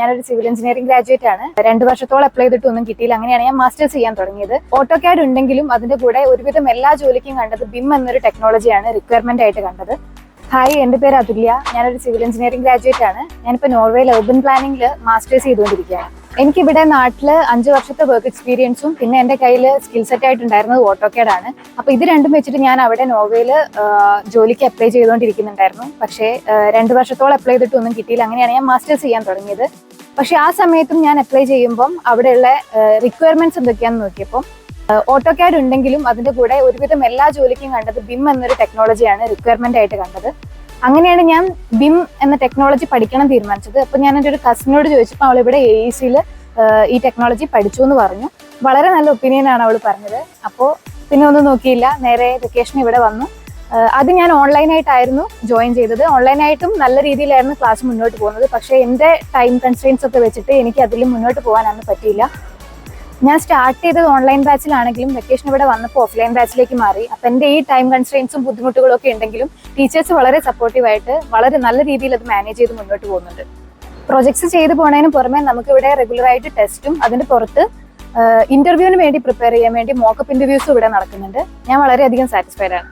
ഞാനൊരു civil engineering graduate ആണ്. 2 വർഷത്തോളം അപ്ലൈ ചെയ്തിട്ടൊന്നും കിട്ടിയില്ല. അങ്ങനെയാണ് ഞാൻ മാസ്റ്റേഴ്സ് ചെയ്യാൻ തുടങ്ങിയത്. ഓട്ടോകാഡ് ഉണ്ടെങ്കിലും അതിന്റെ കൂടെ ഒരുവിധം എല്ലാ ജോലിക്കും കണ്ടത് ബിം എന്നൊരു ടെക്നോളജിയാണ് റിക്വയർമെന്റ് ആയിട്ട് കണ്ടത്. ഹായ്, എൻ്റെ പേര് അതുല്യ. ഞാനൊരു സിവിൽ എഞ്ചിനീയറിംഗ് ഗ്രാജുവേറ്റ് ആണ്. ഞാനിപ്പോൾ നോർവേയിൽ urban പ്ലാനിംഗിൽ മാസ്റ്റേഴ്സ് ചെയ്തുകൊണ്ടിരിക്കുകയാണ്. എനിക്കിവിടെ നാട്ടിൽ 5 വർഷത്തെ വർക്ക് എക്സ്പീരിയൻസും പിന്നെ എൻ്റെ കയ്യിൽ സ്കിൽ സെറ്റ് ആയിട്ടുണ്ടായിരുന്നത് ഓട്ടോകാഡ് ആണ്. അപ്പോൾ ഇത് രണ്ടും വെച്ചിട്ട് ഞാൻ അവിടെ നോർവേയിൽ ജോലിക്ക് അപ്ലൈ ചെയ്തുകൊണ്ടിരിക്കുന്നുണ്ടായിരുന്നു. പക്ഷേ 2 വർഷത്തോളം അപ്ലൈ ചെയ്തിട്ടൊന്നും കിട്ടിയില്ല. അങ്ങനെയാണ് ഞാൻ മാസ്റ്റേഴ്സ് ചെയ്യാൻ തുടങ്ങിയത്. പക്ഷേ ആ സമയത്തും ഞാൻ അപ്ലൈ ചെയ്യുമ്പം അവിടെയുള്ള റിക്വയർമെന്റ്സ് എന്തൊക്കെയാണെന്ന് നോക്കിയപ്പം ഓട്ടോകാഡ് ഉണ്ടെങ്കിലും അതിന്റെ കൂടെ ഒരുവിധം എല്ലാ ജോലിക്കും കണ്ടത് ബിം എന്നൊരു ടെക്നോളജിയാണ് റിക്വയർമെന്റ് ആയിട്ട് കണ്ടത്. അങ്ങനെയാണ് ഞാൻ ബിം എന്ന ടെക്നോളജി പഠിക്കണം തീരുമാനിച്ചത്. അപ്പോൾ ഞാൻ എൻ്റെ ഒരു കസിനോട് ചോദിച്ചപ്പോൾ അവൾ ഇവിടെ AECയിൽ ഈ ടെക്നോളജി പഠിച്ചു എന്ന് പറഞ്ഞു. വളരെ നല്ല ഒപ്പീനിയനാണ് അവൾ പറഞ്ഞത്. അപ്പോൾ പിന്നെ ഒന്നും നോക്കിയില്ല, നേരെ വെക്കേഷൻ ഇവിടെ വന്നു. അത് ഞാൻ ഓൺലൈനായിട്ടായിരുന്നു ജോയിൻ ചെയ്തത്. ഓൺലൈനായിട്ടും നല്ല രീതിയിലായിരുന്നു ക്ലാസ് മുന്നോട്ട് പോകുന്നത്. പക്ഷേ എൻ്റെ ടൈം കൺസ്ട്രെയിൻസ് ഒക്കെ വെച്ചിട്ട് എനിക്ക് അതിൽ മുന്നോട്ട് പോകാനൊന്നും പറ്റിയില്ല. ഞാൻ സ്റ്റാർട്ട് ചെയ്തത് ഓൺലൈൻ ബാച്ചിലാണെങ്കിലും വെക്കേഷൻ ഇവിടെ വന്നപ്പോൾ ഓഫ്ലൈൻ ബാച്ചിലേക്ക് മാറി. അപ്പം എൻ്റെ ഈ ടൈം കൺസ്ട്രെയിൻസും ബുദ്ധിമുട്ടുകളും ഒക്കെ ഉണ്ടെങ്കിലും ടീച്ചേഴ്സ് വളരെ സപ്പോർട്ടീവായിട്ട് വളരെ നല്ല രീതിയിൽ അത് മാനേജ് ചെയ്ത് മുന്നോട്ട് പോകുന്നുണ്ട്. പ്രൊജക്ട്സ് ചെയ്ത് പോകുന്നതിന് പുറമെ നമുക്കിവിടെ റെഗുലറായിട്ട് ടെസ്റ്റും അതിൻ്റെ പുറത്ത് ഇന്റർവ്യൂവിന് വേണ്ടി പ്രിപ്പയർ ചെയ്യാൻ വേണ്ടി മോക്കപ്പ് ഇന്റർവ്യൂസും ഇവിടെ നടക്കുന്നുണ്ട്. ഞാൻ വളരെയധികം സാറ്റിസ്ഫൈഡ് ആണ്.